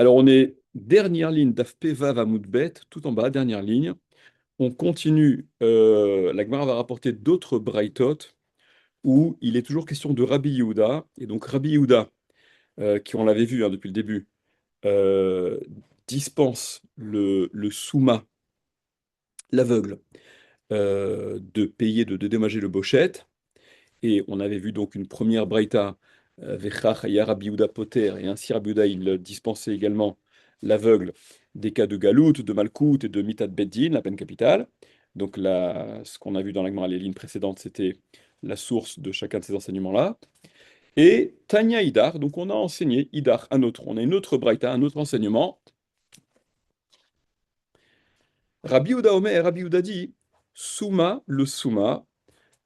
Alors, on est dernière ligne d'Afpe Vav Amoud Bet, tout en bas, dernière ligne. On continue, la Gemara va rapporter d'autres braïtot où il est toujours question de Rabbi Yehuda. Et donc, Rabbi Yehuda, qui on l'avait vu hein, depuis le début, euh, dispense le souma, l'aveugle, de payer, de dédommager le bochet. Et on avait vu donc une première braïta, Vechach Haya Rabbi Yehuda Poter, et ainsi Rabbi Yehuda, il dispensait également l'aveugle des cas de galout, de malkout et de mitat beddin, la peine capitale. Donc là, ce qu'on a vu dans la Gemara, les lignes précédentes, c'était la source de chacun de ces enseignements-là. Et Tanya Idar, donc on a enseigné Idar, un autre, on a une autre braïta, un autre enseignement. Rabbi Yehuda Omer, Rabbi Yehuda dit, Souma, le Souma,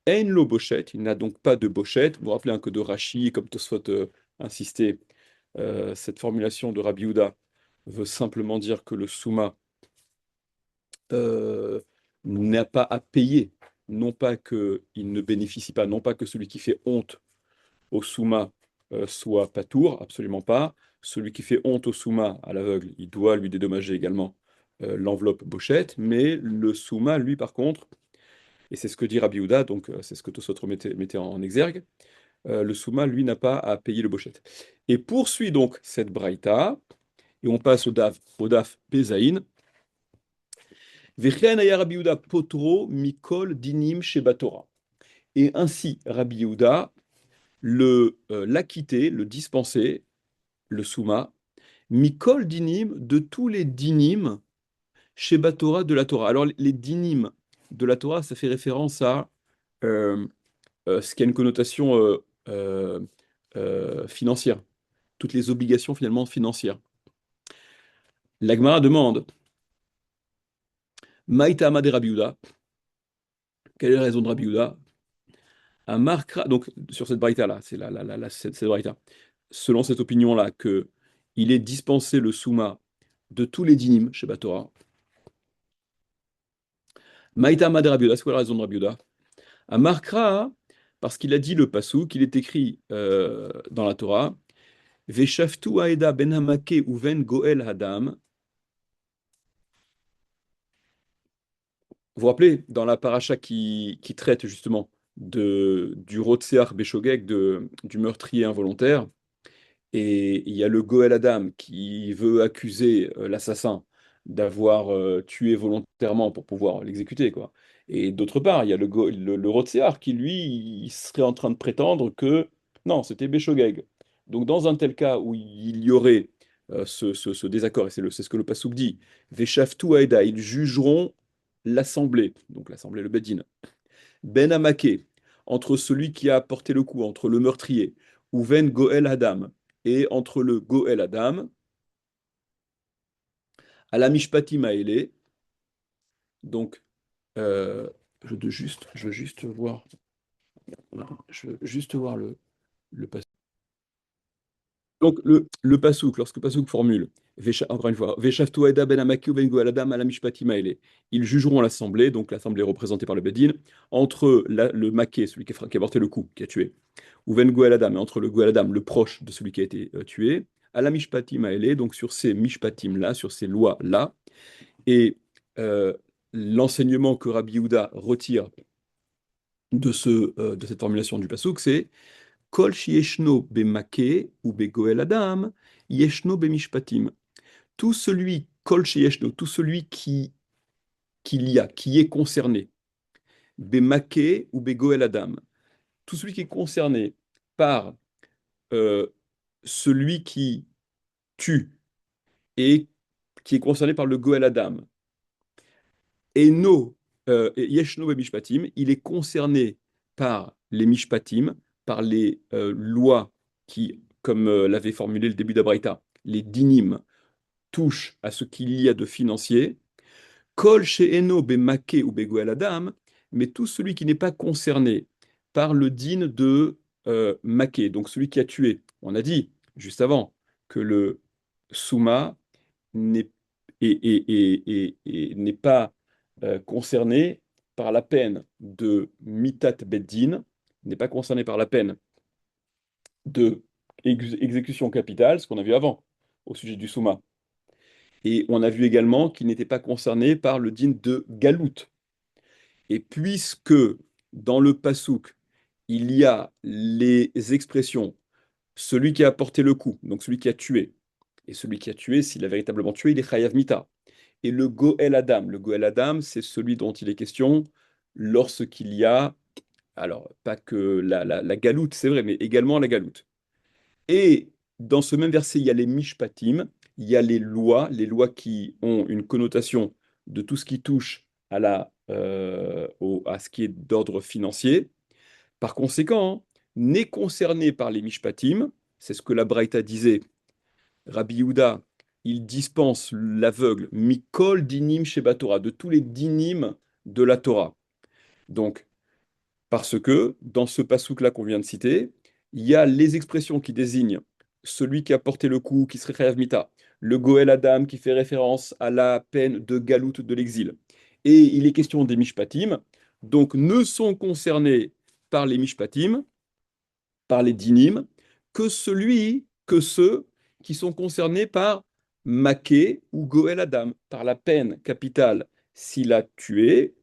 Ein lo bochet, il n'a donc pas de bochet. Vous vous rappelez un que de Rashi, comme Tosfot insistait, cette formulation de Rabbi Yehuda veut simplement dire que le souma euh, n'a pas à payer, non pas qu'il ne bénéficie pas, non pas que celui qui fait honte au souma soit patour, absolument pas. Celui qui fait honte au souma, à l'aveugle, il doit lui dédommager également l'enveloppe bochette, mais le souma, lui, par contre, et c'est ce que dit Rabbi Yehuda, donc c'est ce que Tosfot mettait en exergue, le souma, lui, n'a pas à payer le bochette. Et poursuit donc cette braïta, et on passe au daf Pezaïn. Vechen aya Rabbi Yehuda potro mikol dinim shebatora. Et ainsi, Rabbi Yehuda l'acquittait, le dispensait, le souma, mikol dinim, de tous les dinim shebatora de la Torah. Alors, les dinim de la Torah, ça fait référence à euh, ce qui a une connotation euh, financière. Toutes les obligations finalement financières. L'Agmara demande Maïta Amade Rabbi Yehuda, quelle est la raison de Rabbi Yehuda? Donc sur cette braïta-là, c'est cette braïta. Selon cette opinion-là, que il est dispensé le souma de tous les dinim chez Batora. Maïta Amade Rabbi Yehuda, c'est quoi la raison de Rabbi Yehuda? Amarkra, parce qu'il a dit le pasou, qu'il est écrit dans la Torah, Veshaftu Aeda ben Hamake uven Goel Hadam. Vous vous rappelez, dans la paracha qui traite justement du Rotseach Beshogeg, du meurtrier involontaire, et il y a le Goël Adam qui veut accuser l'assassin d'avoir tué volontairement pour pouvoir l'exécuter, quoi. Et d'autre part, il y a le Rotseach qui, lui, il serait en train de prétendre que non, c'était Beshogeg. Donc, dans un tel cas où il y aurait ce désaccord, et c'est ce que le Passouk dit, Veshaftu Aeda, ils jugeront l'assemblée, donc l'assemblée, le Bedin, Ben Amake, entre celui qui a porté le coup, entre le meurtrier, ou Ven Goel Adam, et entre le Goel Adam, à la Mishpatim Aele, donc je veux juste voir, le passage. Donc, le pasouk, lorsque pasouk formule, encore une fois, Veshavtu Aeda ben Amaki ou ben Goel Adam à la Mishpatim Aele, ils jugeront l'assemblée, donc l'assemblée représentée par le Bedin, entre le maquet, celui qui a porté le coup, qui a tué, ou ben Goel Adam, et entre le Goel Adam, le proche de celui qui a été tué, à la Mishpatim Aele, donc sur ces Mishpatim-là, sur ces lois-là, et euh, l'enseignement que Rabbi Yehuda retire de cette formulation du pasouk, c'est Kol shieshno bemake ou begoel adam, yeshno bemishpatim. Tout celui, kol shieshno, tout celui qu'il y a, qui est concerné, bemake ou begoel adam, tout celui qui est concerné par euh, celui qui tue et qui est concerné par le goel adam, Eno, yeshno bemishpatim, il est concerné par les mishpatim, par les lois qui, comme l'avait formulé le début d'Abraïta, les dinim touchent à ce qu'il y a de financier. Kol she'eno bemake ou begoel adam, mais tout celui qui n'est pas concerné par le din de maké, donc celui qui a tué. On a dit juste avant que le souma n'est n'est pas concerné par la peine de mitat beddin, n'est pas concerné par la peine de exécution capitale, ce qu'on a vu avant. au sujet du Souma. Et on a vu également qu'il n'était pas concerné par le din de Galout. Et puisque dans le Passouk, il y a les expressions celui qui a porté le coup, donc celui qui a tué, et celui qui a tué, s'il a véritablement tué, il est Chayav Mita. Et le Goel Adam, c'est celui dont il est question lorsqu'il y a, alors pas que la galoute, c'est vrai, mais également la galoute. Et dans ce même verset, il y a les mishpatim, il y a les lois qui ont une connotation de tout ce qui touche à, à ce qui est d'ordre financier. Par conséquent, n'est concerné par les mishpatim, c'est ce que la Braïta disait, Rabbi Yehuda, il dispense l'aveugle, mikol dinim sheba Torah, de tous les dinim de la Torah. Donc, parce que dans ce passouk-là qu'on vient de citer, il y a les expressions qui désignent celui qui a porté le coup, qui serait Chayav Mita, le Goël Adam qui fait référence à la peine de galoute de l'exil. Et il est question des Mishpatim, donc ne sont concernés par les Mishpatim, par les Dinim, que ceux qui sont concernés par Maké ou Goël Adam, par la peine capitale s'il a tué.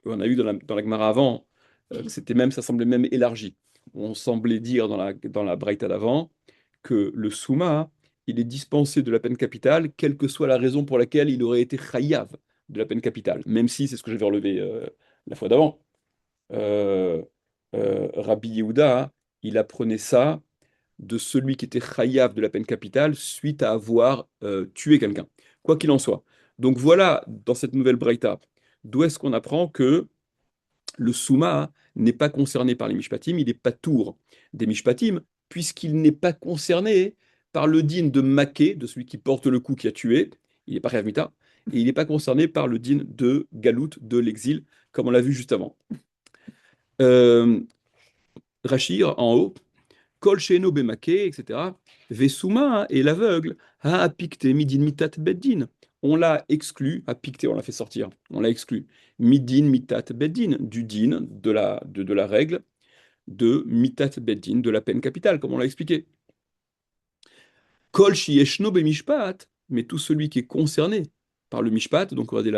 On a vu dans la Gemara avant, que c'était même, ça semblait même élargi. On semblait dire dans la Braïta d'avant que le Souma, il est dispensé de la peine capitale, quelle que soit la raison pour laquelle il aurait été chayav de la peine capitale, même si c'est ce que j'avais relevé la fois d'avant. Euh, Rabbi Yehuda, il apprenait ça de celui qui était chayav de la peine capitale suite à avoir tué quelqu'un, quoi qu'il en soit. Donc voilà, dans cette nouvelle Braïta, d'où est-ce qu'on apprend que le Souma n'est pas concerné par les Mishpatim, il est pas tour des Mishpatim, puisqu'il n'est pas concerné par le din de Maké, de celui qui porte le coup qui a tué, il n'est pas Réav Mita, et il n'est pas concerné par le din de Galout, de l'exil, comme on l'a vu juste avant. Euh, Rachir, en haut, Kol Sheeno Bemaké, etc. Vesuma et l'aveugle, Ha Apikte Midin Mitat Beddin. On l'a exclu, Apikte, on l'a fait sortir, on l'a exclu. Midin Mitat Beddin, du din, de la règle, de Mitat Beddin, de la peine capitale, comme on l'a expliqué. Kol Shieshno Bemishpat, mais tout celui qui est concerné par le Mishpat, donc regardez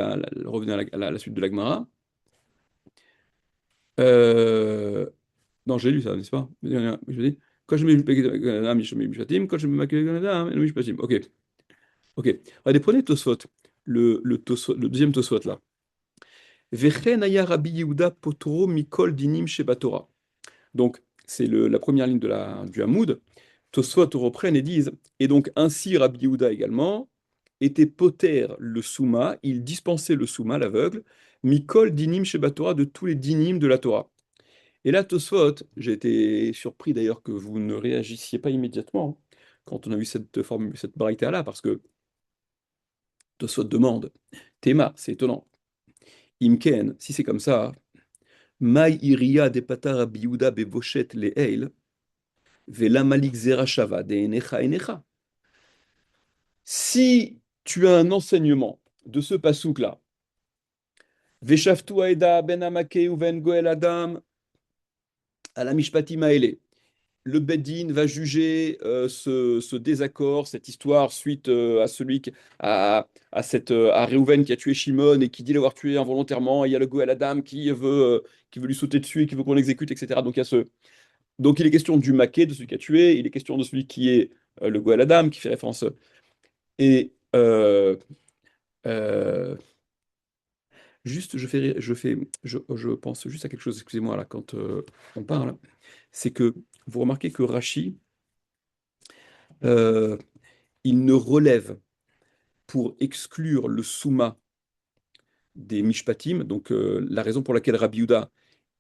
revenez à la suite de la Gemara. Euh, non, j'ai lu ça, n'est-ce pas? Je dis, quand je mets Mishpatim, quand je mets Mishpatim. Ok, ok. Allez, prenez Tosfot, le deuxième Tosfot là. Vechen aya Rabbi Yehuda potro mikol dinim sheba Torah. Donc, c'est la première ligne du Hamoud. Tosfot reprennent et disent, et donc ainsi Rabbi Yehuda également était poter le souma, il dispensait le souma, l'aveugle, mikol dinim sheba Torah, de tous les dinim de la Torah. Et là, Tosfot, j'ai été surpris d'ailleurs que vous ne réagissiez pas immédiatement quand on a vu cette braïta-là, parce que Tosfot demande, Théma, c'est étonnant, Imken, si c'est comme ça, Mai iria de patar Rabbi Yehuda bevoshet le'eil, vela malik zerachava de enecha enecha. Si tu as un enseignement de ce pasouk-là, Veshaftu aeda ben amake ou ben goel adam, à la mishpatim haele, le Beddin va juger ce désaccord, cette histoire suite à à Réhouven qui a tué Shimon et qui dit l'avoir tué involontairement. Et il y a le Goël Adam qui veut lui sauter dessus et qui veut qu'on l'exécute, etc. Donc il est question du maquet, de celui qui a tué. Il est question de celui qui est le Goël Adam qui fait référence. Et euh, juste, je pense juste à quelque chose. Excusez-moi là quand on parle. C'est que vous remarquez que Rashi euh, il ne relève pour exclure le souma des mishpatim, donc la raison pour laquelle Rabbi Yehuda,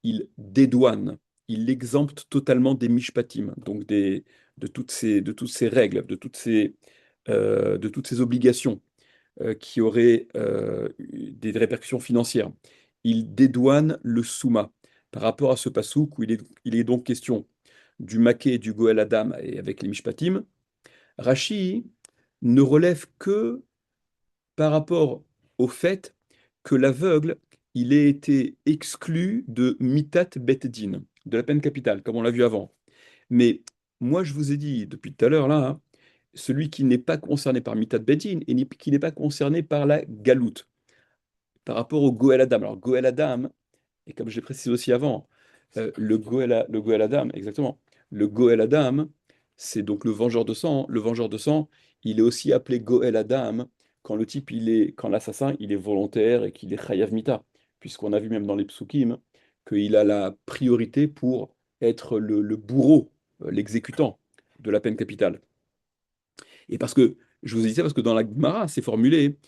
il dédouane, il exempte totalement des mishpatim, donc de toutes ces règles, de toutes ces obligations qui auraient des répercussions financières. Il dédouane le souma par rapport à ce passouk où il est donc question du maquet et du goël adam et avec les mishpatim. Rashi ne relève que par rapport au fait que l'aveugle, il ait été exclu de mitat bet din, de la peine capitale, comme on l'a vu avant. Mais moi, je vous ai dit depuis tout à l'heure là, hein, celui qui n'est pas concerné par Mitat Bedin et qui n'est pas concerné par la galoute, par rapport au Goël Adam. Alors, Goël Adam, et comme je l'ai précisé aussi avant, le Goël Adam, exactement, le Goël Adam, c'est donc le vengeur de sang. Le vengeur de sang, il est aussi appelé Goël Adam quand le type, quand l'assassin, il est volontaire et qu'il est Chayav Mita, puisqu'on a vu même dans les psukim qu'il a la priorité pour être le bourreau, l'exécutant de la peine capitale. Et parce que, je vous ai dit ça parce que dans la Gemara, c'est formulé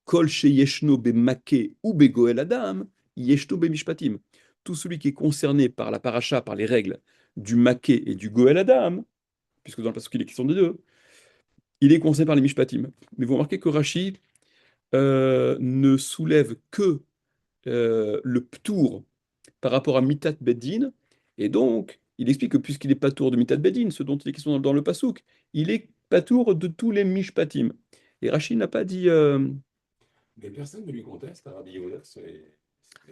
Kol sheyeshno bemake ou begoel adam, yeshno bemishpatim. Tout celui qui est concerné par la paracha, par les règles du maké et du goel adam, puisque dans le passage il est question des deux, il est concerné par les mishpatim. Mais vous remarquez que Rashi ne soulève que le ptour par rapport à mitat beddin, et donc il explique que puisqu'il est patour de mitat beddin, ce dont il est question dans le pasouk, il est patour de tous les mishpatim. Et Rashi n'a pas dit Mais personne ne lui conteste à Rabbi Yehuda,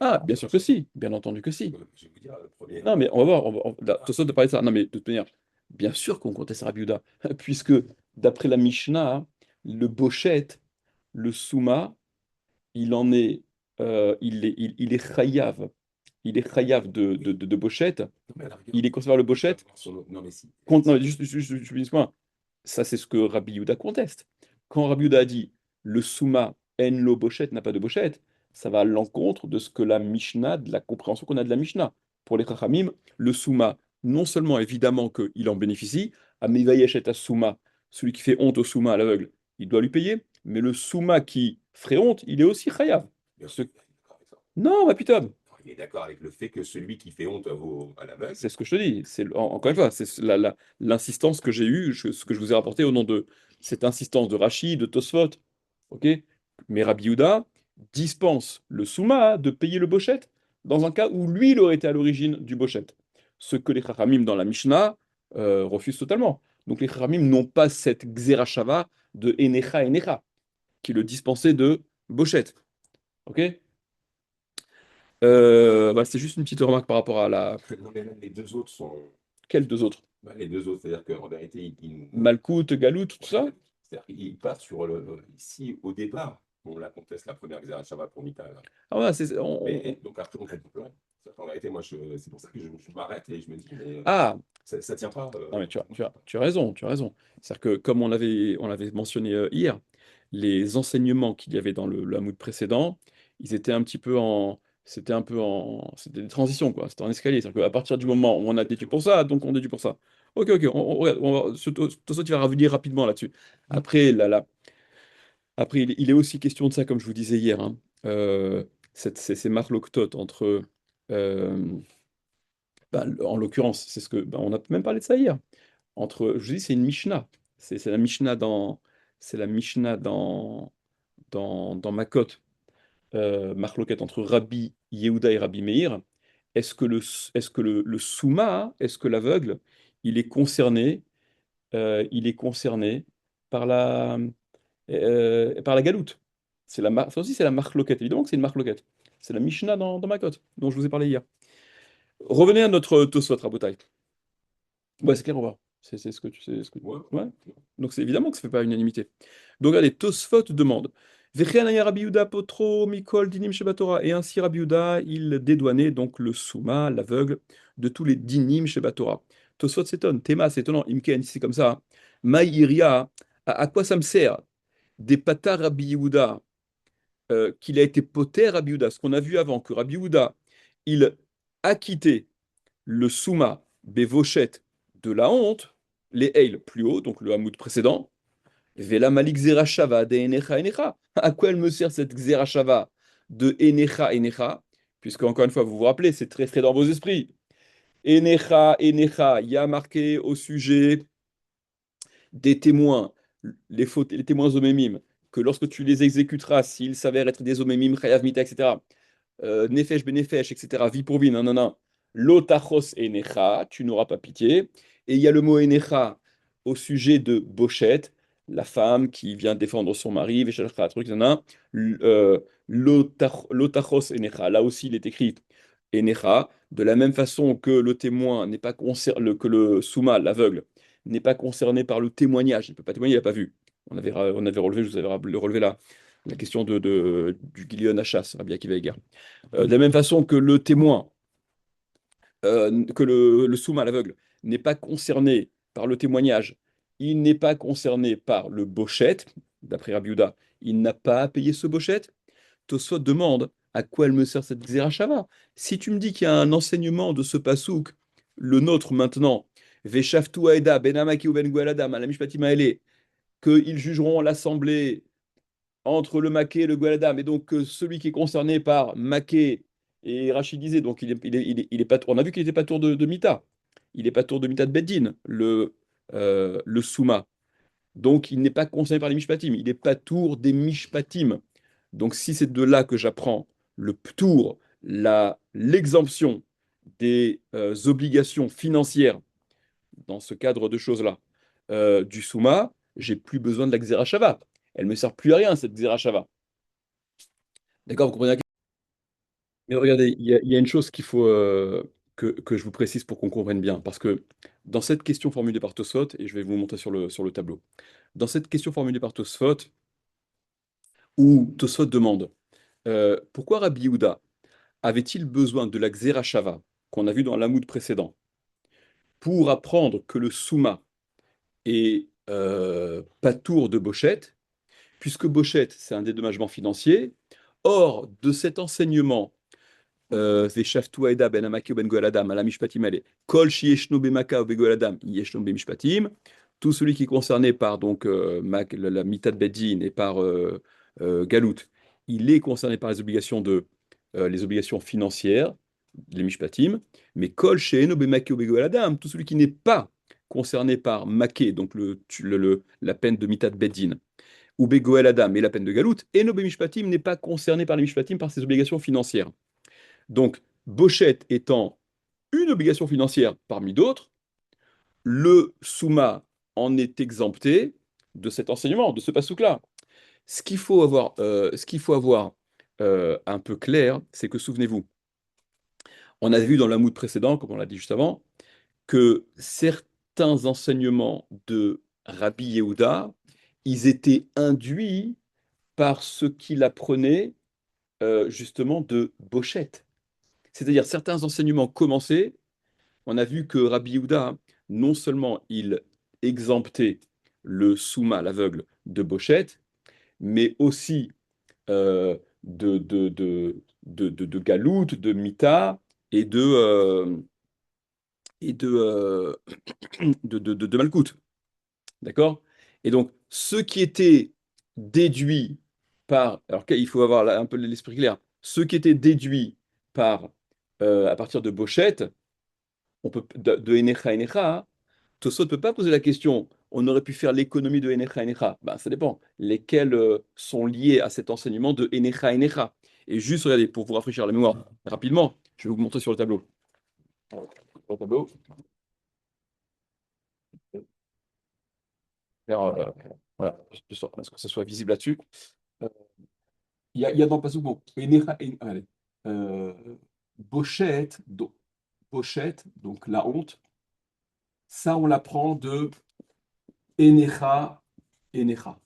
ah, bien sûr que si, bien entendu que si. Je vais vous dire, le premier. Non, mais on va voir. Tosot de parler de ça. Non, mais de toute manière, bien sûr qu'on conteste Rabbi Yehuda, puisque d'après la Mishnah, le Bochet, le Souma, il en est, il est chayav. Il est chayav de Bochet. Non, mais à la rigueur, Il est conservé le Bochet. Non, mais si. Non, mais juste, finis ce point. Ça, c'est ce que Rabbi Yehuda conteste. Quand Rabbi Yehuda a dit le Souma en lo Bochet n'a pas de Bochet, ça va à l'encontre de ce que la Mishnah, de la compréhension qu'on a de la Mishnah. Pour les Chachamim, le Souma, non seulement évidemment qu'il en bénéficie, Amivayesh et Souma, celui qui fait honte au Souma à l'aveugle, il doit lui payer, mais le Souma qui ferait honte, il est aussi chayav. Bien Ce- sûr, il est d'accord avec ça. Non, ma putain, Il est d'accord avec le fait que celui qui fait honte à l'aveugle, c'est ce que je te dis. Encore une fois, c'est l'insistance que j'ai eue, ce que je vous ai rapporté au nom de cette insistance de Rachid, de Tosfot. Ok? Mais Rabbi Yehuda dispense le Souma de payer le Bochet dans un cas où lui, il aurait été à l'origine du Bochet. Ce que les Chachamim dans la Mishnah refusent totalement. Donc les Chachamim n'ont pas cette Xerashava de Enecha Enecha, qui le dispensait de Bochet. Ok? Bah, c'est juste une petite remarque par rapport à la. non, mais même les deux autres sont. Quels deux autres? Bah, les deux autres, c'est-à-dire qu'en vérité, Malkout, Galout, tout ça? c'est-à-dire qu'il part sur le. Ici, au départ, on la conteste la première Xéra Shabbat pour Mita. Ah ouais, Mais donc après, on comprend plus rien. En vérité, moi, c'est pour ça que je m'arrête et je me dis, mais Ah, ça tient pas. non mais tu as raison, tu as raison. C'est-à-dire que comme on l'avait mentionné hier, les enseignements qu'il y avait dans le Hamoud précédent, ils étaient un petit peu en... C'était un peu en... C'était des transitions, quoi. C'était en escalier. C'est-à-dire qu'à partir du moment où on a déduit pour ça, donc on déduit pour ça. Ok, regarde, Tosso, tu vas revenir rapidement là-dessus. Après, après il est aussi question de ça, comme je vous disais hier, hein. Euh, ces marloquetotes entre... euh, bah, en l'occurrence, c'est ce que... bah, on a même parlé de ça hier entre, je vous dis, c'est une Mishnah. C'est la Mishnah c'est la Mishnah dans Makot, Marloquette entre Rabbi Yehuda et Rabbi Meir. Est-ce que le Souma, est-ce que l'aveugle, il est concerné par par la galoute? Ça aussi, c'est la Marloquette. Évidemment que c'est une Marloquette. C'est la Mishnah dans Makot, dont je vous ai parlé hier. Revenez à notre Tosfot, Rabotai. Ouais, c'est clair, on va. C'est ce que tu sais. Ouais. Ouais. Donc c'est évidemment que ça ne fait pas unanimité. Donc regardez, Tosfot demande. Vecheanaya Rabbi Yehuda potro mikol dinim shebatora. Et ainsi Rabbi Yehuda, il dédouanait donc le souma, l'aveugle, de tous les dinim shebatora. Tosfot s'étonne. Théma, c'est étonnant. Imken, si c'est comme ça. Maïria, à quoi ça me sert? Des patas Rabbi Yehuda, qu'il a été poter Rabbi Yehuda. Ce qu'on a vu avant, que Rabbi Yehuda, il a quitté le Souma Bevochet de la honte, les Eil plus haut, donc le Hamoud précédent, Vela Malik Zerachava de Enecha Enecha. À quoi elle me sert cette Zerachava de Enecha Enecha? Puisque, encore une fois, vous vous rappelez, c'est très frais dans vos esprits. Enecha Enecha, il y a marqué au sujet des témoins, les témoins omémim, que lorsque tu les exécuteras, s'ils s'avèrent être des omémim, chayav mita, etc., Nefesh benefesh, etc., vie pour vie, non, non, non. Lotachos enecha, tu n'auras pas pitié. Et il y a le mot enecha au sujet de Bochet, la femme qui vient défendre son mari, Veshalcha, truc, non, non. Lotachos enecha, là aussi il est écrit enecha, de la même façon que le témoin n'est pas concerné, que le souma, l'aveugle, n'est pas concerné par le témoignage. Il ne peut pas témoigner, il n'a pas vu. On avait relevé, je vous avais relevé la question du Gilion Achas, Rabbi Akiva Eger. De la même façon que le témoin, que le souma, l'aveugle, n'est pas concerné par le témoignage, il n'est pas concerné par le bochet, d'après Rabbi Yehuda, il n'a pas à payer ce bochet. Tosfot demande à quoi elle me sert cette Xerashava. Si tu me dis qu'il y a un enseignement de ce pasouk, le nôtre maintenant, Veshaftu Aeda, Ben Amaki ou Ben Gualadam, à la Mishpatim Haele, qu'ils jugeront l'assemblée entre le Maké et le Gualadam, et donc celui qui est concerné par Maké et rachidisé, donc il est pas, on a vu qu'il n'était pas tour de Mita, il n'est pas tour de Mita de Beddin, le Souma. Donc, il n'est pas concerné par les mishpatim. Il n'est pas tour des mishpatim. Donc, si c'est de là que j'apprends le ptour, l'exemption des obligations financières dans ce cadre de choses-là, du Souma, j'ai plus besoin de la Xerashava. Elle ne me sert plus à rien, cette Xerashava. D'accord, vous comprenez la question. Mais regardez, il y a une chose qu'il faut que je vous précise pour qu'on comprenne bien. Parce que dans cette question formulée par Tosfot, et je vais vous montrer sur le tableau, dans cette question formulée par Tosfot, où Tosfot demande pourquoi Rabbi Yehuda avait-il besoin de la Xerashava qu'on a vu dans l'Amoud précédent pour apprendre que le Souma est patour de Bochette, puisque Bochette, c'est un dédommagement financier. Or, de cet enseignement, Veshaftu Aeda ben Amaki ou ben Goeladam, ala mishpatim ale, kol shieshno bemaka ou begoeladam, yeshno bemishpatim, tout celui qui est concerné par donc la mitad bedin et par Galout, il est concerné par les obligations financières, les mishpatim, mais kol sheeno bemaki ou begoeladam, tout celui qui n'est pas concerné par maké, donc la peine de mitad bedin, ou begoeladam et la peine de Galout, et no bemishpatim n'est pas concerné par les mishpatim par ses obligations financières. Donc, Bochette étant une obligation financière parmi d'autres, le Souma en est exempté de cet enseignement, de ce pasouk-là. Ce qu'il faut avoir un peu clair, c'est que, souvenez-vous, on a vu dans l'Amoud précédent, comme on l'a dit juste avant, que certains enseignements de Rabbi Yehuda, ils étaient induits par ce qu'il apprenait justement de Bochette. C'est-à-dire certains enseignements commençaient. On a vu que Rabbi Yehuda, non seulement il exemptait le souma, l'aveugle, de Bochette, mais aussi de Galout, de Mita et de Malkout. D'accord? Et donc, ce qui était déduit par. Alors, il faut avoir un peu l'esprit clair. Ce qui était déduit à partir de Bochette, on peut, de Enecha Enecha, Tosot ne peut pas poser la question, on aurait pu faire l'économie de Enecha Enecha. Ben, ça dépend. Lesquels sont liés à cet enseignement de Enecha Enecha. Et juste, regardez, pour vous rafraîchir la mémoire, rapidement, je vais vous montrer sur le tableau. Sur le tableau. Voilà, pour que ce soit visible là-dessus. Euh, il y a dans le passage, bon, allez, euh, Bochette, donc la honte, ça on l'apprend de Enecha, Enecha.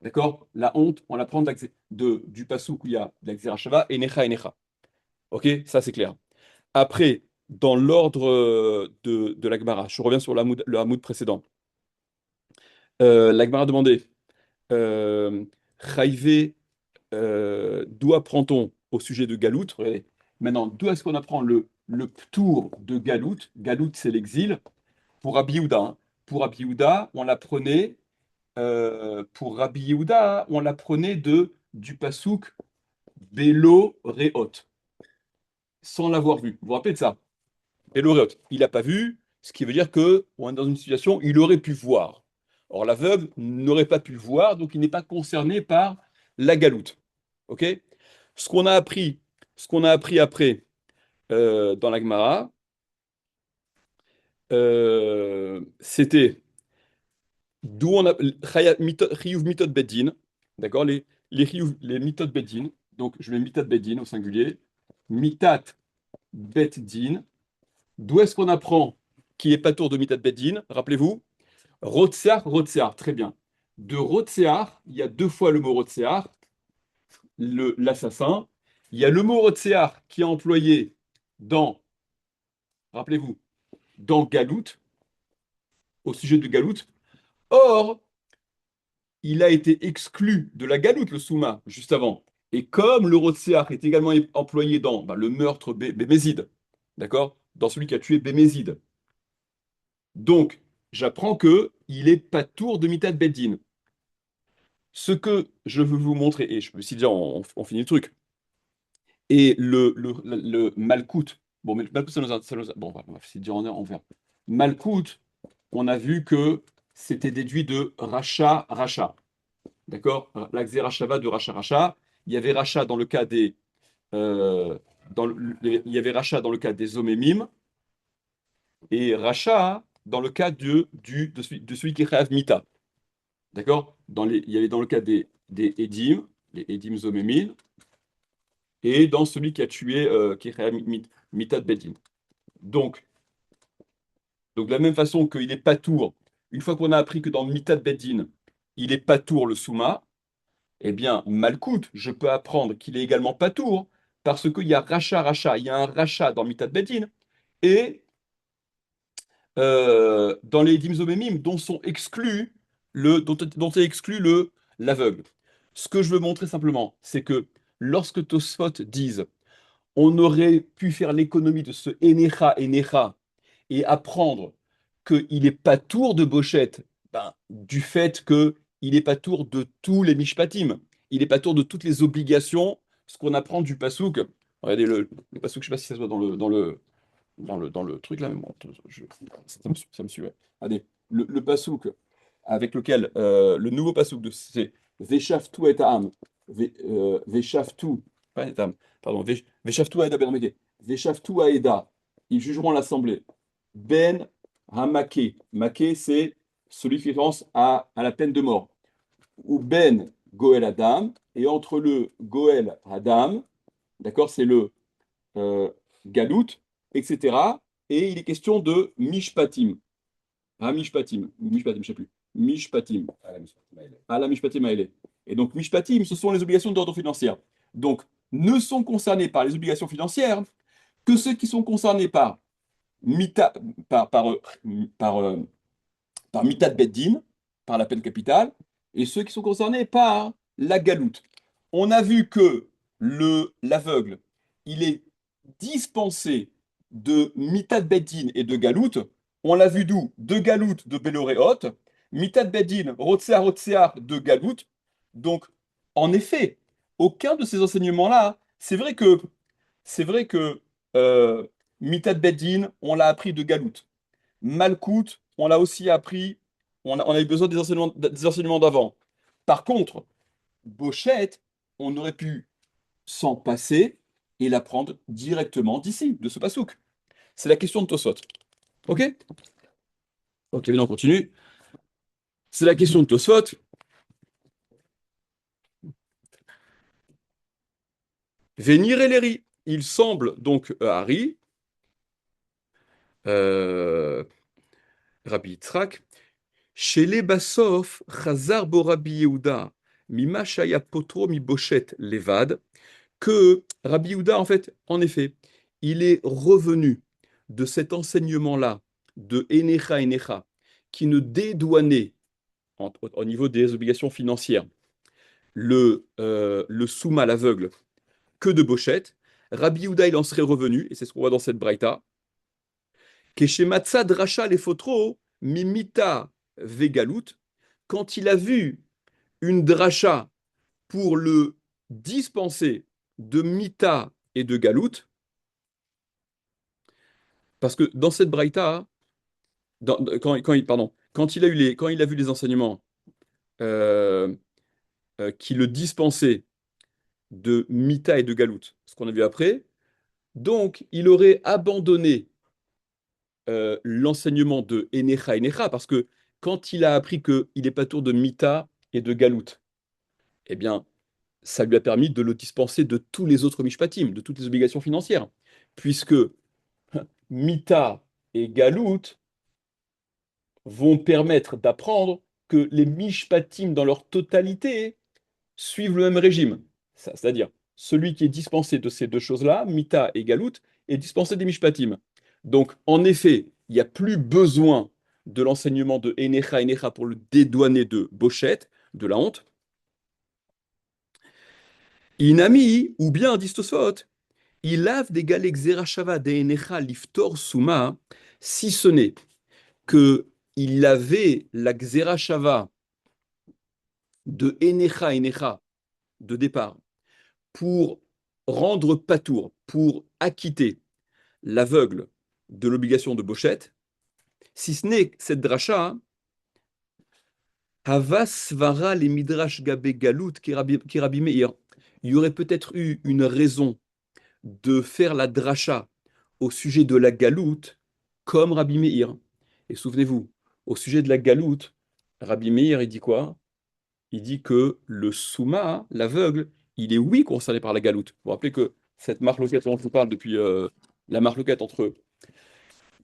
D'accord? La honte, on l'apprend du passouk où il y a la Xerashava, Enecha, Enecha. Ok? Ça c'est clair. Après, dans l'ordre de la Gemara, je reviens sur le Hamoud précédent. La Gemara demandait euh, Chaïvé, d'où apprend-on au sujet de Galout? Regardez. Maintenant, d'où est-ce qu'on apprend le ptour de Galout? Galout, c'est l'exil. Pour Rabbi Yehuda, hein. Pour Rabbi Yehuda, on l'apprenait du pasouk Bélo Réhot, sans l'avoir vu. Vous vous rappelez de ça? Bélo Réhot. Il n'a pas vu, ce qui veut dire que on est dans une situation où il aurait pu voir. Or, l'aveugle n'aurait pas pu le voir, donc il n'est pas concerné par la galoute. Ok? Ce qu'on a appris, ce qu'on a appris après dans la Gemara, c'était d'où on a Chiyuv Mitot Beddin, d'accord? Les Mitot Beddin, donc je mets Mitat Beddin au singulier, Mitat Beddin, d'où est-ce qu'on apprend qui est patour de Mitat Beddin, rappelez-vous, Rotsear, Rotsear, très bien. De Rotsear, il y a deux fois le mot Rotsear, l'assassin. Il y a le mot Rotsear qui est employé dans, rappelez-vous, dans Galout, au sujet de Galout. Or, il a été exclu de la galoute, le Souma, juste avant. Et comme le Rotsear est également employé dans le meurtre Bémézide, d'accord? Dans celui qui a tué Bémézide. Donc, j'apprends que il est patour de Mitat Beddin. Ce que je veux vous montrer, et je me suis dit, on finit le truc, et le Malkout, bon, mais Malkout, bon, on va essayer de dire en vert. Malkout, on a vu que c'était déduit de Racha, Racha. D'accord? La Xerashava de Racha Racha. Il y avait Racha dans le cas des, il y avait Racha dans le cas des Omémim et Racha dans le cas de celui qui est Chayav Mita. D'accord? Il y avait dans le cas des Edim, les Edim Zomémim, et dans celui qui a tué, qui est Chayav Mita de Bedin. Donc, de la même façon qu'il est patour, une fois qu'on a appris que dans Mita de Bedin, il est patour le Souma, eh bien, Malkout, je peux apprendre qu'il est également patour, parce qu'il y a rachat, rachat, il y a un rachat dans Mitat Bedin, et dans les dimzomemim, dont est exclu l'aveugle. Ce que je veux montrer simplement, c'est que lorsque Tosfot disent on aurait pu faire l'économie de ce Enecha, Enecha, et apprendre qu'il n'est pas tour de Bochette, du fait qu'il n'est pas tour de tous les Mishpatim, il n'est pas tour de toutes les obligations, ce qu'on apprend du Passouk. Regardez le Passouk, je ne sais pas si ça se voit dans le truc là, mais bon, ça me suit. Ouais. Allez, le Passouk avec lequel, le nouveau Passouk, c'est Veshaftu et Am, Veshaftu, pas et Am, pardon, Veshaftu Aeda Ben Ameke, Veshaftu Aeda, ils jugeront l'assemblée. Ben Hamake, Make, c'est celui qui fait référence à la peine de mort. Ou Ben Goel Adam, et entre le Goel Adam, d'accord, c'est le euh, Galout, etc. Et il est question de Mishpatim. Ah, Mishpatim, ou Mishpatim, je ne sais plus. Mishpatim. Ah, la Mishpatim Aele. Et donc, Mishpatim, ce sont les obligations d'ordre financier. Donc, ne sont concernés par les obligations financières que ceux qui sont concernés par Mita, par, euh, par Mitat Beddin, par la peine capitale, et ceux qui sont concernés par la galoute. On a vu que l'aveugle, il est dispensé de Mitat Beddin et de galoute. On l'a vu d'où? De galoute de Beloréot, Mitat Beddin, Rotsear de galoute. Donc, en effet, aucun de ces enseignements-là, c'est vrai que euh, Mitat Beddin, on l'a appris de galoute. Malkout, on l'a aussi appris, on a eu besoin des enseignements d'avant. Par contre, Bochette, on aurait pu s'en passer et l'apprendre directement d'ici, de ce passouk. C'est la question de Tosot. Ok? Ok, maintenant on continue. C'est la question de Tosot. Venir et Léri. Il semble donc à Harry, euh, Rabbi Yitzhak, chez les Bassof, Chazar bo Rabbi Yehuda, Mima Shaya Potro mi Bochette Levad, que Rabbi Yehuda, en fait, en effet, il est revenu de cet enseignement-là de Enecha Enecha, qui ne dédouanait, au niveau des obligations financières, le souma, l'aveugle, que de Bochette. Rabbi Yehuda, il en serait revenu, et c'est ce qu'on voit dans cette braïta, Keshematsa dracha les fotro, mimita vegalout, quand il a vu une dracha pour le dispenser de mita et de galout, parce que dans cette braïta, quand il a vu les enseignements euh, qui le dispensaient de Mita et de Galout, ce qu'on a vu après, donc il aurait abandonné l'enseignement de Enecha Enecha, parce que quand il a appris qu'il n'est pas tour de Mita et de Galout, eh bien, ça lui a permis de le dispenser de tous les autres Mishpatim, de toutes les obligations financières, puisque Mita et Galout vont permettre d'apprendre que les mishpatim dans leur totalité suivent le même régime. C'est-à-dire, celui qui est dispensé de ces deux choses-là, Mita et Galout, est dispensé des mishpatim. Donc, en effet, il n'y a plus besoin de l'enseignement de Enecha Enecha pour le dédouaner de Bochette, de la honte. Inami, ou bien, dit Tosfot, il lave des galets Xerashava de Enecha Liftor Suma, si ce n'est que il avait la Xerashava de Enecha Enecha de départ pour rendre patour, pour acquitter l'aveugle de l'obligation de Bochette, si ce n'est cette dracha, Havas vara les midrash gabe galout qui Rabbi Meir. Il y aurait peut-être eu une raison de faire la dracha au sujet de la galoute comme Rabbi Meir. Et souvenez-vous, au sujet de la galoute, Rabbi Meir, il dit quoi? Il dit que le souma, l'aveugle, il est oui concerné par la galoute. Vous vous rappelez que cette marloquette dont je vous parle depuis la marloquette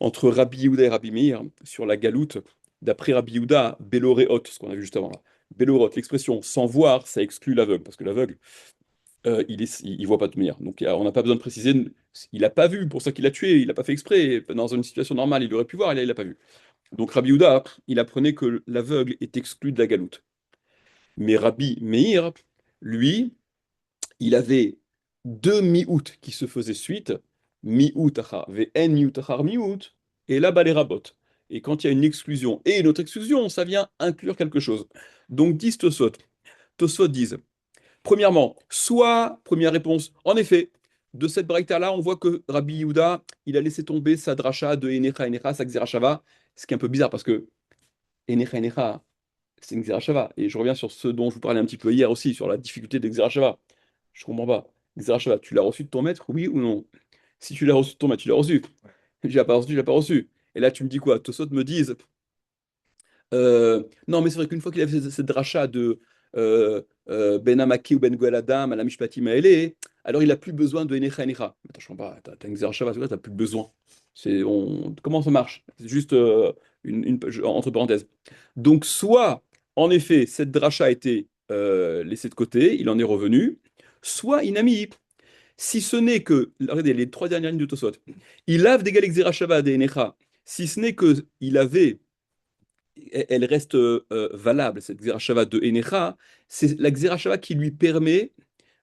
entre Rabbi Yehuda et Rabbi Meir sur la galoute, d'après Rabbi Yehuda, Beloreot, ce qu'on a vu juste avant là. Beloreot, l'expression sans voir, ça exclut l'aveugle, parce que l'aveugle, il voit pas de lumière. Donc on n'a pas besoin de préciser, il n'a pas vu, pour ça qu'il a tué, il n'a pas fait exprès. Dans une situation normale, il aurait pu voir, et là, il n'a pas vu. Donc Rabbi Yehuda, il apprenait que l'aveugle est exclu de la galoute. Mais Rabbi Meir, lui, il avait deux mi-août qui se faisaient suite, mi-août achar, ve'en mi-août achar mi-août, et là-bas les rabot. Et quand il y a une exclusion et une autre exclusion, ça vient inclure quelque chose. Donc disent Tosfot disent, premièrement, soit, première réponse, en effet, de cette braïta-là, on voit que Rabbi Yehuda, il a laissé tomber sa dracha de Enecha Enecha, sa Xerashava, ce qui est un peu bizarre parce que Enecha Enecha, c'est une Xerashava. Et je reviens sur ce dont je vous parlais un petit peu hier aussi, sur la difficulté de Xerashava. Je comprends pas. Xerashava, tu l'as reçu de ton maître, oui ou non? Si tu l'as reçu de ton maître, tu l'as reçu. Je l'ai pas reçu, je l'ai pas reçu. Et là, tu me dis quoi? Tosot me disent, non, mais c'est vrai qu'une fois qu'il a fait cette dracha de Ben Amaki ou Ben Goeladam, à la Mishpati Maele, alors il n'a plus besoin de Enecha Enecha. Attends, je comprends pas, t'as une Xerashava, c'est vrai, t'as plus besoin. Comment ça marche? C'est juste entre parenthèses. Donc, soit, en effet, cette dracha a été laissée de côté, il en est revenu, soit inami. Si ce n'est que, regardez les trois dernières lignes de Tosot, il lave des galek Xerashava des Enecha, si ce n'est que il avait elle reste valable, cette Xerashava de Enecha, c'est la Xerashava qui lui permet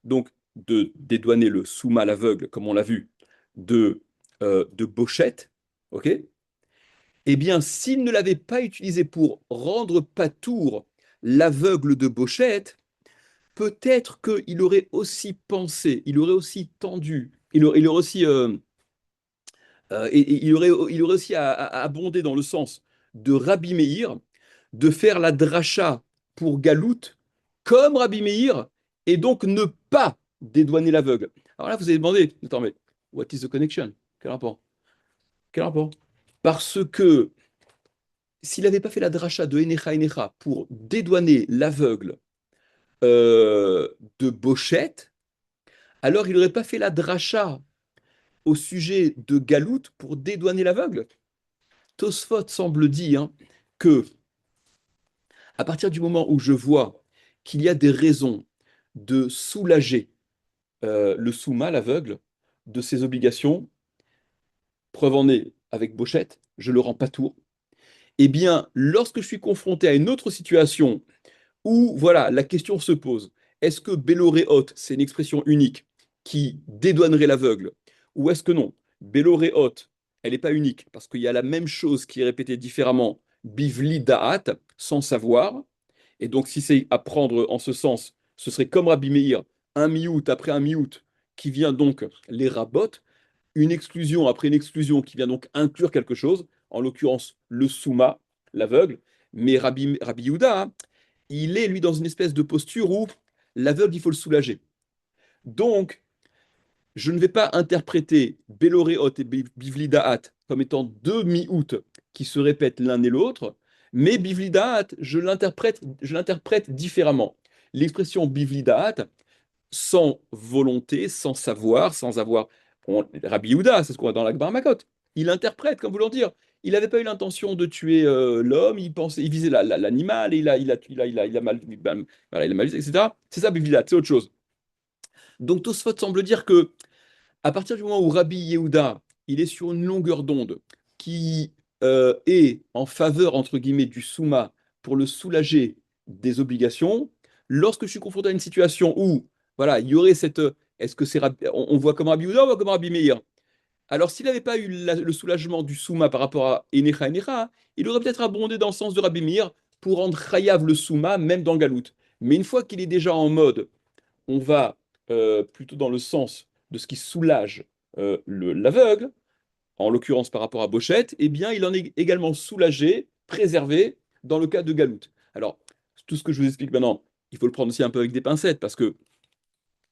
donc de dédouaner le Souma l'aveugle, comme on l'a vu, de Bochette, ok? Eh bien, s'il ne l'avait pas utilisé pour rendre patour l'aveugle de Bochette, peut-être qu'il aurait aussi pensé, il aurait aussi tendu, il aurait aussi et il aurait aussi à abonder dans le sens de Rabbi Meir, de faire la dracha pour Galout comme Rabbi Meir, et donc ne pas dédouaner l'aveugle. Alors là, vous avez demandé, attends, mais what is the connection? Quel rapport? Quel rapport? Parce que s'il n'avait pas fait la dracha de Enecha Enecha pour dédouaner l'aveugle euh, de Bochette, alors il n'aurait pas fait la dracha au sujet de Galout pour dédouaner l'aveugle. Tosfot semble dire que à partir du moment où je vois qu'il y a des raisons de soulager le sous-mal l'aveugle de ses obligations, preuve en est avec Bochette, je le rends pas tour. Eh bien, lorsque je suis confronté à une autre situation où, voilà, la question se pose, est-ce que Béloréot, c'est une expression unique qui dédouanerait l'aveugle, ou est-ce que non? Béloréot, elle n'est pas unique, parce qu'il y a la même chose qui est répétée différemment, Bivli Da'at, sans savoir, et donc si c'est à prendre en ce sens, ce serait comme Rabbi Meir, un miout après un miout, qui vient donc les rabot, une exclusion après une exclusion qui vient donc inclure quelque chose, en l'occurrence le souma, l'aveugle, mais Rabbi Yehuda, hein, il est lui dans une espèce de posture où l'aveugle, il faut le soulager. Donc, je ne vais pas interpréter Beloréot et Bivli Da'at comme étant deux mi-out qui se répètent l'un et l'autre, mais Bivli Da'at, je l'interprète différemment. L'expression Bivli Da'at, sans volonté, sans savoir, sans avoir. Rabbi Yehuda, c'est ce qu'on a dans la Gemara Makot. Il interprète, comme voulant dire, il n'avait pas eu l'intention de tuer l'homme, il pensait, il visait l'animal, et il a mal, voilà, il a mal visé, etc. C'est ça, Bivlidat, c'est autre chose. Donc Tosfot semble dire que à partir du moment où Rabbi Yehuda, il est sur une longueur d'onde qui est en faveur, entre guillemets, du Souma pour le soulager des obligations, lorsque je suis confronté à une situation où, voilà, il y aurait cette... Est-ce que c'est... on voit comme Rabbi Yehuda ou on voit comme Rabbi Meir? Alors, s'il n'avait pas eu le soulagement du Souma par rapport à Enecha Enecha, il aurait peut-être abondé dans le sens de Rabbi Meir pour rendre Chayav le Souma, même dans le Galout. Mais une fois qu'il est déjà en mode on va plutôt dans le sens de ce qui soulage l'aveugle, en l'occurrence par rapport à Bochette, eh bien, il en est également soulagé, préservé dans le cas de Galout. Alors, tout ce que je vous explique maintenant, il faut le prendre aussi un peu avec des pincettes, parce que,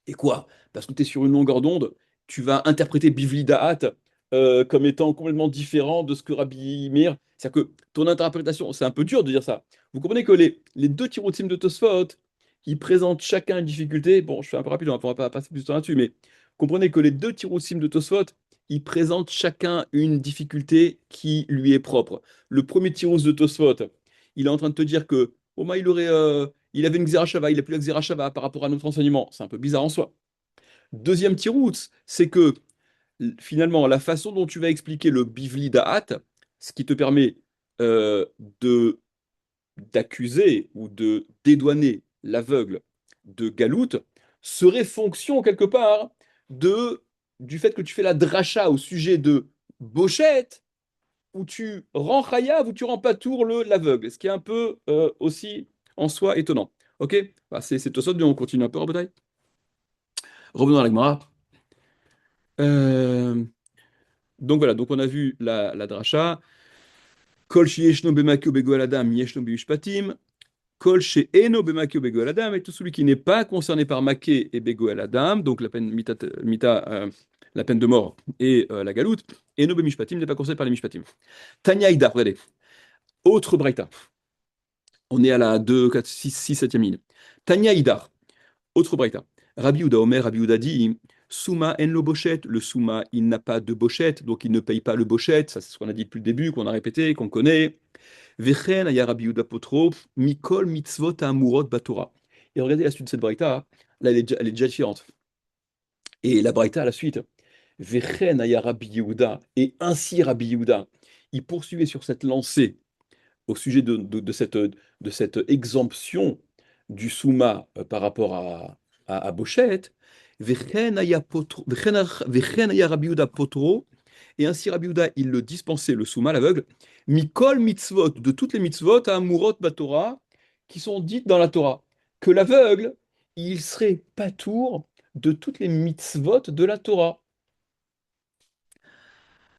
et quoi? Parce que tu es sur une longueur d'onde, tu vas interpréter Bivli Da'at comme étant complètement différent de ce que Rabbi Meir. C'est-à-dire que ton interprétation, c'est un peu dur de dire ça. Vous comprenez que les deux tirotim de Tosfot, ils présentent chacun une difficulté. Bon, je fais un peu rapide, on ne va pas passer plus de temps là-dessus, mais comprenez que les deux tirotim de Tosfot, ils présentent chacun une difficulté qui lui est propre. Le premier tirous de Tosfot, il est en train de te dire que au moins il avait une Xerashava, il n'a plus la Xerashava par rapport à notre enseignement. C'est un peu bizarre en soi. Deuxième tirous, c'est que finalement, la façon dont tu vas expliquer le bivli da'at, ce qui te permet euh, de d'accuser ou de dédouaner l'aveugle de galout, serait fonction quelque part de du fait que tu fais la dracha au sujet de Bochette, où tu rends chayav, où tu rends pas tour l'aveugle, ce qui est un peu aussi en soi étonnant. Ok, bah, c'est tout ça, on continue un peu en bataille. Revenons à la Gemara. Euh, donc voilà, donc on a vu la dracha. Kol sheyeshno bemakio bego aladam yeshno bimishpatim. Kol she'eno bemakio bego aladam. Et tout celui qui n'est pas concerné par maké et bego aladam, donc la peine la peine de mort et la galoute, eno bimishpatim n'est pas concerné par les mishpatim. Tanya Ida, regardez, autre braïta. On est à la 2, 4, 6, 6, 7e ligne. Tanya Ida, autre braïta. Rabbi Uda Omer, Rabbi Uda dit Souma en lo bochette. Le Souma, il n'a pas de bochette, donc il ne paye pas le bochette. Ça, c'est ce qu'on a dit depuis le début, qu'on a répété, qu'on connaît. Vechen aya Rabbi Uda potro, mikol mitzvot amurot batora. Et regardez la suite de cette braïta, là, elle est déjà différente. Et la braïta à la suite. Vechen aya Rabbi Yehuda, et ainsi Rabbi Yehuda, il poursuivait sur cette lancée au sujet de cette exemption du Souma par rapport à Bochette, Vechen aya Rabbi Yehuda potro, et ainsi Rabbi Yehuda, il le dispensait, le Souma, l'aveugle, Mikol mitzvot, de toutes les mitzvot à Amurot Batora, qui sont dites dans la Torah, que l'aveugle, il serait patour de toutes les mitzvot de la Torah.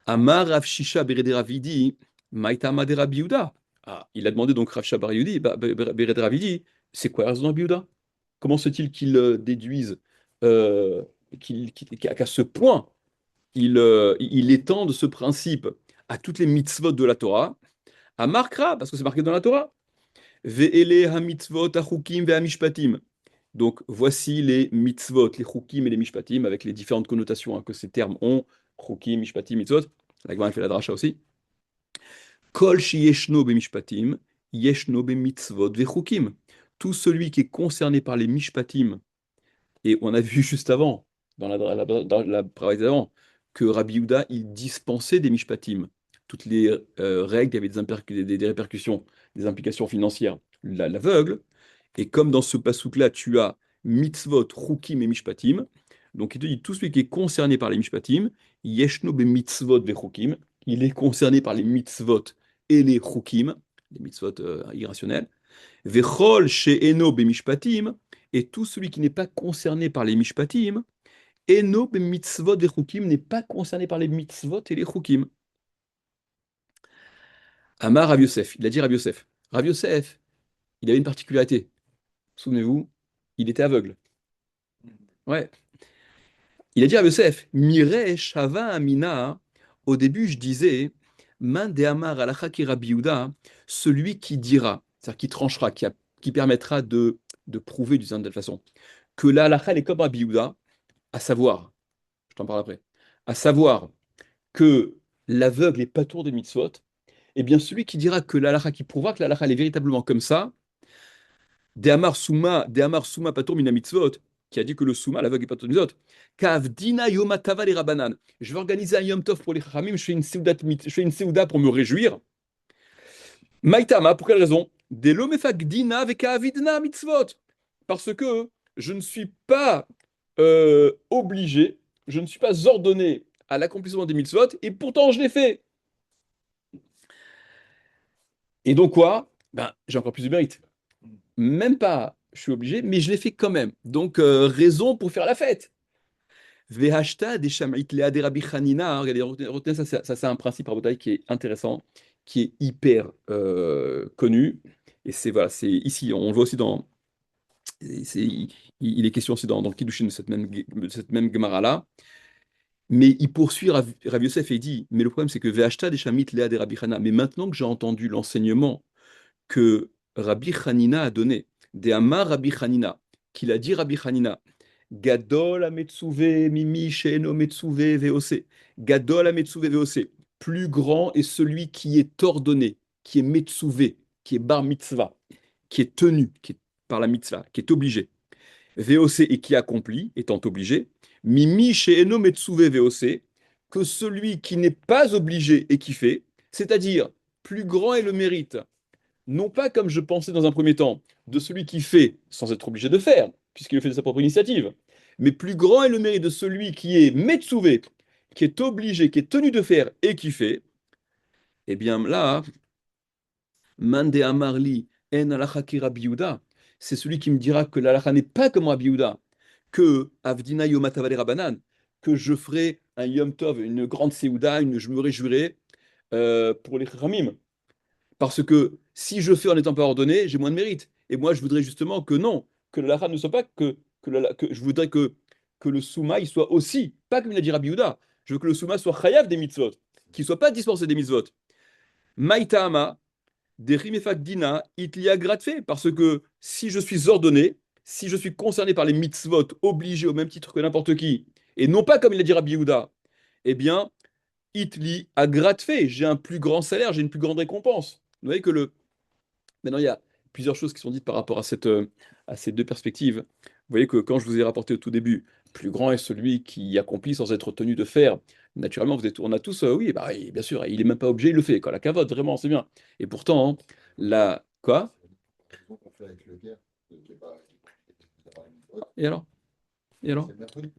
Amar Rav Shisha Bereder Ravidi, Maïtama de Rabbi Yehuda. Ah, il a demandé donc Rav Shisha Bereder Ravidi, c'est quoi la raison de Rabbi Yehuda? Comment se fait-il qu'il déduise qu'à ce point il étende ce principe à toutes les mitzvot de la Torah, à Markra, parce que c'est marqué dans la Torah, Ve'ele ha-mitzvot ha-chukim ve'ha-mishpatim. Donc voici les mitzvot, les chukim et les mishpatim, avec les différentes connotations que ces termes ont, chukim, mishpatim, mitzvot. La Gemara fait la dracha aussi. Kol sheyeshno be-mishpatim, yeshno be-mitzvot ve'chukim. Tout celui qui est concerné par les mishpatim, et on a vu juste avant, dans la parole d'avant, que Rabbi Yehuda, il dispensait des mishpatim. Toutes les règles, il y avait des répercussions, des implications financières. L'aveugle, et comme dans ce passouk-là, tu as mitzvot, chukim et mishpatim, donc il te dit tout celui qui est concerné par les mishpatim, yeshno be mitzvot ve chukim, il est concerné par les mitzvot et les chukim, les mitzvot irrationnels, vechol she'eno be mishpatim, et tout celui qui n'est pas concerné par les mishpatim, eno be mitzvot ve chukim, n'est pas concerné par les mitzvot et les chukim. Amar Rav Yosef, il a dit Rav Yosef. Rav Yosef, il avait une particularité. Souvenez-vous, il était aveugle. Ouais. Il a dit à Yosef, Mire Shava Amina. Au début, je disais, Man de Amar alacha ki Rabbi Yehuda, celui qui dira, c'est-à-dire qui tranchera, qui permettra de prouver d'une certaine façon, que la halakha elle est comme Rabbi Yehuda, à savoir, je t'en parle après, à savoir que l'aveugle est pas tour des mitzvot, eh bien celui qui dira que l'halakha, qui prouvera que l'halakha elle est véritablement comme ça, de Amar Suma Patur Mina Mitzvot, qui a dit que le Suma, l'aveugle est Patur Mitzvot, Kav Dina Yom Tava les Rabanan. Je vais organiser un Yom Tov pour les Chachamim, je fais une Seuda pour me réjouir. Maïtama, pour quelle raison? Des Lomefak Dina Veka Avidna Mitzvot. Parce que je ne suis pas obligé, je ne suis pas ordonné à l'accomplissement des mitzvot, et pourtant je l'ai fait. Et donc quoi? Ben, j'ai encore plus de mérite. Même pas, je suis obligé, mais je l'ai fait quand même. Donc, raison pour faire la fête. Vehashta des Shamait Lea des Rabbi Hanina. Regardez, retenez ça, ça c'est un principe rabotai qui est intéressant, qui est hyper connu. Et c'est voilà, c'est ici, on le voit aussi dans. Il est question aussi dans Kiddushin de cette même Gemara-là. Mais il poursuit Rav Yosef et il dit, mais le problème c'est que Vehashta des Shamait Lea des Rabbi Hanina. Mais maintenant que j'ai entendu l'enseignement que Rabbi Hanina a donné, des Amar Rabbi Hanina, qu'il a dit Rabbi Hanina, Gadol Ametsuve Mimi Sheeno Metsuve VOC, Gadol Ametsuve VOC, plus grand est celui qui est ordonné, qui est Metsuve, qui est bar mitzvah, qui est tenu qui est par la mitzvah, qui est obligé. VOC et qui accomplit, étant obligé, Mimi Sheeno Metsuve VOC, que celui qui n'est pas obligé et qui fait, c'est-à-dire plus grand est le mérite non pas comme je pensais dans un premier temps, de celui qui fait sans être obligé de faire, puisqu'il le fait de sa propre initiative, mais plus grand est le mérite de celui qui est metsuvé, qui est obligé, qui est tenu de faire et qui fait, eh bien là, Mande Amarli en alacha ki Rabbi Yehuda, c'est celui qui me dira que l'alacha n'est pas comme Rabbi Yehuda, que Avdina Yom Tavale Rabanan, que je ferai un Yom Tov, une grande Seouda, je me réjouirai pour les Chachamim. Parce que si je fais en n'étant pas ordonné, j'ai moins de mérite. Et moi, je voudrais justement que non, que le lacha ne soit pas que je voudrais que le souma, il soit aussi, pas comme il a dit Rabbi Yehuda, je veux que le souma soit chayav des mitzvot, qu'il ne soit pas dispensé des mitzvot. Maïtama, des rimefak dina, itlia gratfe, parce que si je suis ordonné, si je suis concerné par les mitzvot, obligé au même titre que n'importe qui, et non pas comme il a dit Rabbi Yehuda, eh bien, itli a gratfe, j'ai un plus grand salaire, j'ai une plus grande récompense. Vous voyez que maintenant, il y a plusieurs choses qui sont dites par rapport à ces deux perspectives. Vous voyez que quand je vous ai rapporté au tout début, plus grand est celui qui accomplit sans être tenu de faire. Naturellement, on a tous, oui, bah, bien sûr, il n'est même pas obligé, il le fait. Quand la cavote, vraiment, c'est bien. Et pourtant, hein, la... Quoi? Qu'on fait avec le guerre, qui est pas, Et alors? Et alors? c'est le même truc.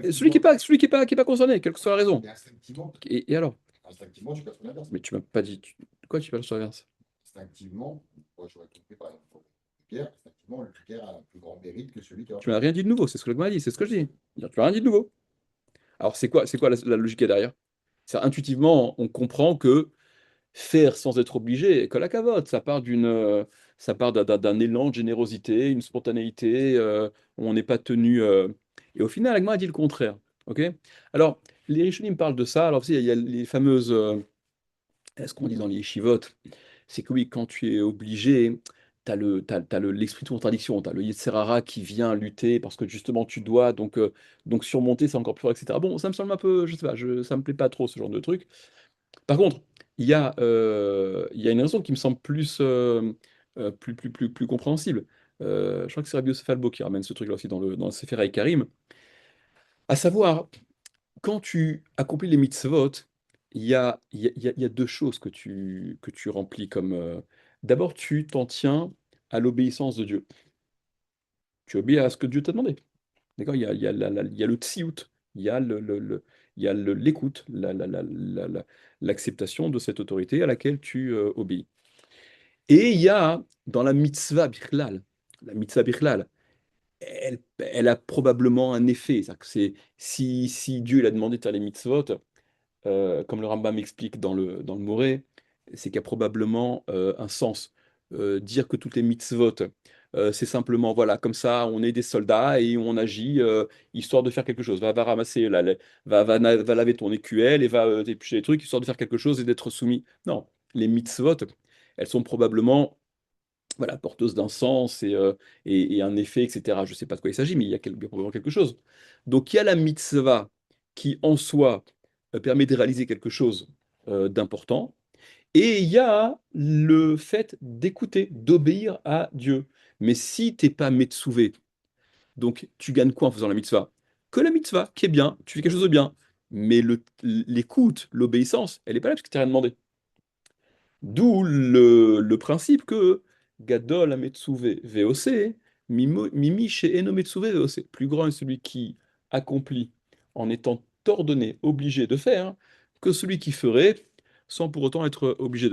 Et celui qui est pas concerné, quelle que soit la raison. Mais instinctivement, Et alors? instinctivement, tu casses l'inverse. Mais tu m'as pas dit... Quoi tu parles sur l'inverse? Instinctivement, moi j'aurais compris par exemple pour le guerre, instinctivement, le guerre a un plus grand mérite que celui qui a. Tu m'as rien dit de nouveau, c'est ce que le m'a dit, c'est ce que je dis. Tu m'as rien dit de nouveau. Alors, c'est quoi la logique qu'il y a derrière? C'est intuitivement, on comprend que faire sans être obligé, que la cavote, ça part d'un élan de générosité, une spontanéité, où on n'est pas tenu. Et au final, Agma a dit le contraire. Ok? Alors, les Rishonim parlent de ça. Alors, vous savez, il y a les fameuses. Ce qu'on dit dans les yeshivot, c'est que oui, quand tu es obligé, l'esprit de contradiction, tu as le Yetzer Hara qui vient lutter parce que justement tu dois, donc surmonter, c'est encore plus fort, etc. Bon, ça me semble un peu, je sais pas, ça me plaît pas trop ce genre de truc. Par contre, il y a une raison qui me semble plus compréhensible. Je crois que c'est Rabbi Yosef Albo qui ramène ce truc-là aussi dans le Sefer HaIkarim. À savoir, quand tu accomplis les mitzvot, il y a deux choses que tu remplis comme. D'abord, tu t'en tiens à l'obéissance de Dieu. Tu obéis à ce que Dieu t'a demandé. D'accord? Il y a le tsiout, il y a l'écoute, l'acceptation de cette autorité à laquelle tu obéis. Et il y a dans la mitzvah bichlal, elle a probablement un effet. C'est-à-dire que si Dieu il a demandé de faire les mitzvot, comme le Rambam explique dans le Moré, c'est qu'il y a probablement un sens. Dire que toutes les mitzvot, c'est simplement, voilà, comme ça, on est des soldats et on agit histoire de faire quelque chose. Va ramasser, va laver ton écuelle et va éplucher les trucs, histoire de faire quelque chose et d'être soumis. Non, les mitzvot, elles sont probablement voilà, porteuses d'un sens et un effet, etc. Je ne sais pas de quoi il s'agit, mais il y a probablement quelque chose. Donc il y a la mitzvah qui, en soi, permet de réaliser quelque chose d'important. Et il y a le fait d'écouter, d'obéir à Dieu. Mais si t'es pas Metsuvé, donc tu gagnes quoi en faisant la mitzvah? Que la mitzvah, qui est bien, tu fais quelque chose de bien. Mais l'écoute, l'obéissance, elle n'est pas là parce que tu n'as rien demandé. D'où le principe que Gadol Ametsuve VOC, Mimi chez Eno Metsuve VOC. Plus grand est celui qui accomplit en étant ordonné, obligé de faire, que celui qui ferait sans pour autant être obligé de